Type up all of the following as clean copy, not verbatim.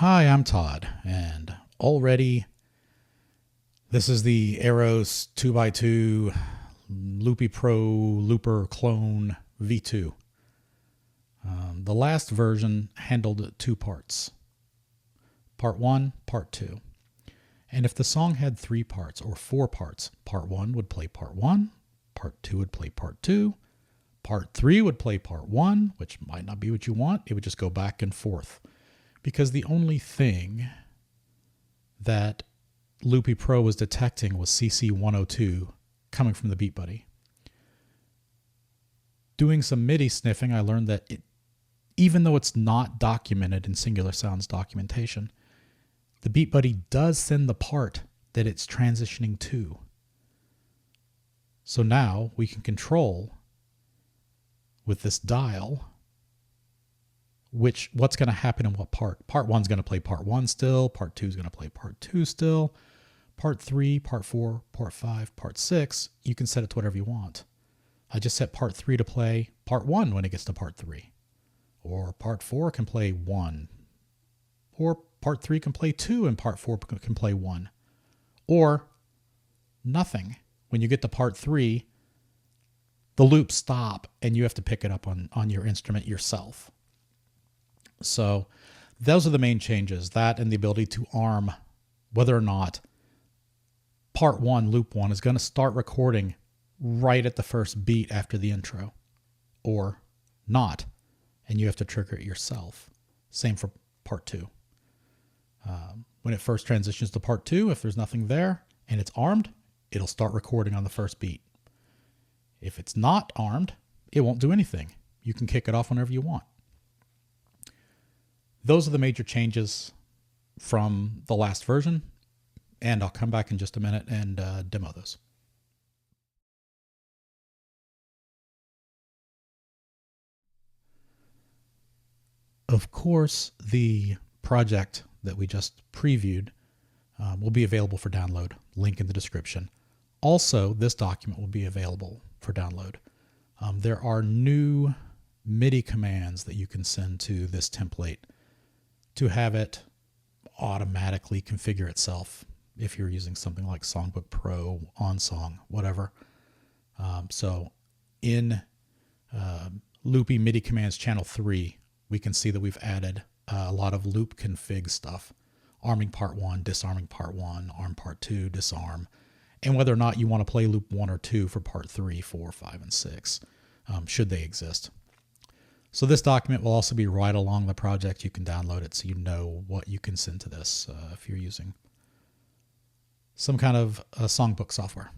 Hi, I'm Todd, and already this is the Aeros 2x2 Loopy Pro Looper Clone V2. The last version handled two parts. Part 1, Part 2. And if the song had 3 parts or 4 parts, Part 1 would play Part 1, Part 2 would play Part 2, Part 3 would play Part 1, which might not be what you want. It would just go back and forth. Because the only thing that Loopy Pro was detecting was CC 102 coming from the BeatBuddy. Doing some MIDI sniffing, I learned that even though it's not documented in Singular Sounds documentation, the BeatBuddy does send the part that it's transitioning to. So now we can control with this dial what's going to happen in what part. Part 1's going to play Part 1 still, Part 2 is going to play Part 2 still, Part 3, Part 4, Part 5, Part 6, you can set it to whatever you want. I just set Part 3 to play Part 1 when it gets to Part 3. Or Part 4 can play 1. Or Part 3 can play 2 and Part 4 can play 1. Or nothing. When you get to Part 3, the loops stop and you have to pick it up on your instrument yourself. So those are the main changes, that and the ability to arm whether or not Part 1, Loop 1, is going to start recording right at the first beat after the intro or not, and you have to trigger it yourself. Same for Part 2. When it first transitions to Part 2, if there's nothing there and it's armed, it'll start recording on the first beat. If it's not armed, it won't do anything. You can kick it off whenever you want. Those are the major changes from the last version, and I'll come back in just a minute and demo those. Of course, the project that we just previewed will be available for download, link in the description. Also, this document will be available for download. There are new MIDI commands that you can send to this template to have it automatically configure itself if you're using something like Songbook Pro, OnSong, whatever. So in Loopy MIDI Commands Channel 3, we can see that we've added a lot of loop config stuff. Arming Part 1, disarming Part 1, arm Part 2, disarm, and whether or not you want to play Loop 1 or 2 for Part 3, 4, 5, and 6, should they exist. So this document will also be right along the project. You can download it so you know what you can send to this if you're using some kind of songbook software.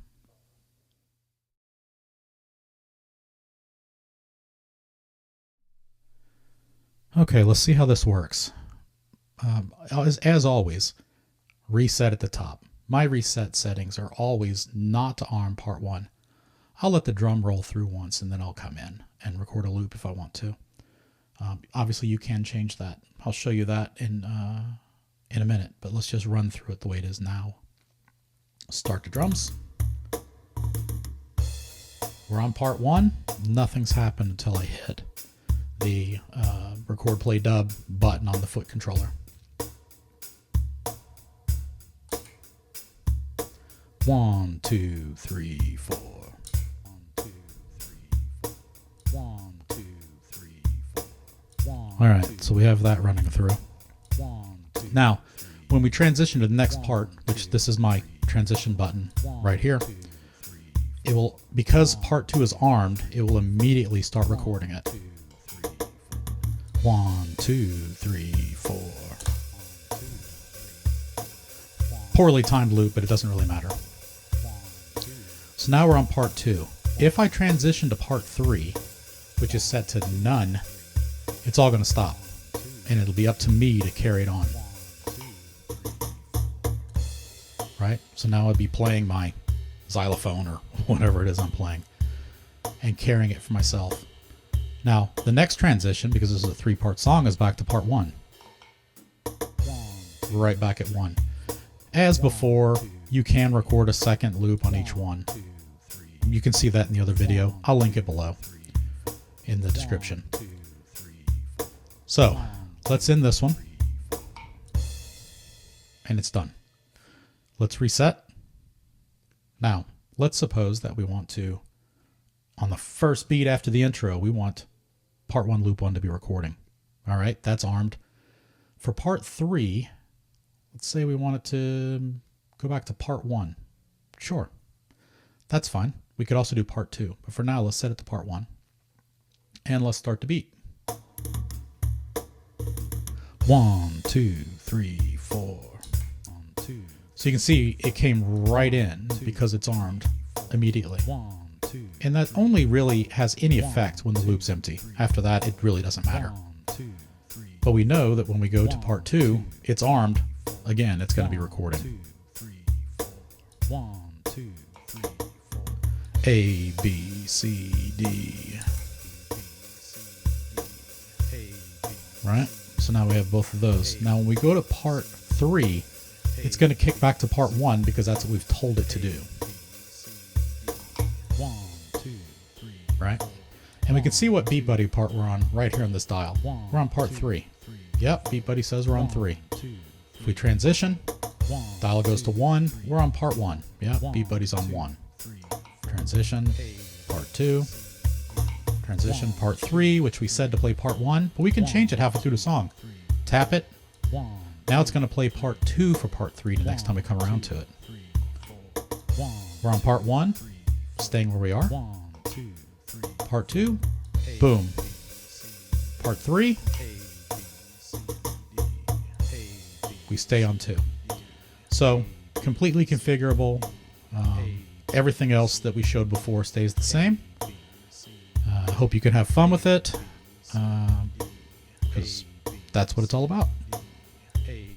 Okay, let's see how this works. As always, reset at the top. My reset settings are always not to arm Part 1. I'll let the drum roll through once and then I'll come in and record a loop if I want to. Obviously you can change that. I'll show you that in a minute, but let's just run through it the way it is now. Start the drums. We're on Part 1. Nothing's happened until I hit the record play dub button on the foot controller. One, two, three, four. 1, 2, 3, 4. 1, 2, 3, 4. All right, so we have that running through. Now, when we transition to the next part, which this is my transition button right here, it will, because Part 2 is armed, it will immediately start recording it. 1, 2, 3, 4. Poorly timed loop, but it doesn't really matter. So now we're on Part 2. If I transition to Part 3, which is set to none, it's all going to stop. And it'll be up to me to carry it on. Right? So now I'd be playing my xylophone or whatever it is I'm playing and carrying it for myself. Now, the next transition, because this is a 3-part song, is back to Part 1. Right back at 1. As before, you can record a second loop on each one. You can see that in the other video. I'll link it below in the description. So, let's end this one. and it's done. Let's reset. Now, let's suppose that we want to, on the first beat after the intro, we want part 1 loop 1 to be recording. All right, that's armed. For part 3, let's say we want it to go back to part 1. Sure, that's fine. We could also do part 2, but for now, let's set it to part 1. And let's start the beat. 1, 2, 3, 4. 1, 2. So you can see it came right in because it's armed immediately. 1, 2. And that only really has any effect when the loop's empty. After that, it really doesn't matter. 1, 2, 3. But we know that when we go to part 2, it's armed. Again, it's going to be recording. 1, 2, 3, 4. 1, 2, 3, 4. A, B, C, D. Right? So now we have both of those. Now when we go to part 3, it's going to kick back to part 1 because that's what we've told it to do. 1, 2, 3. Right? And we can see what BeatBuddy part we're on right here on this dial. We're on part 3. Yep, BeatBuddy says we're on 3. If we transition, dial goes to 1. We're on part 1. Yep, BeatBuddy's on 1. Transition, part 2. Transition, part 3, which we said to play part 1, but we can change it halfway through the song. Tap it. Now it's going to play part 2 for part 3 the next time we come around to it. We're on part 1, staying where we are. Part 2, boom. Part 3, we stay on 2. So completely configurable. Everything else that we showed before stays the same. I hope you can have fun with it, because that's what it's all about.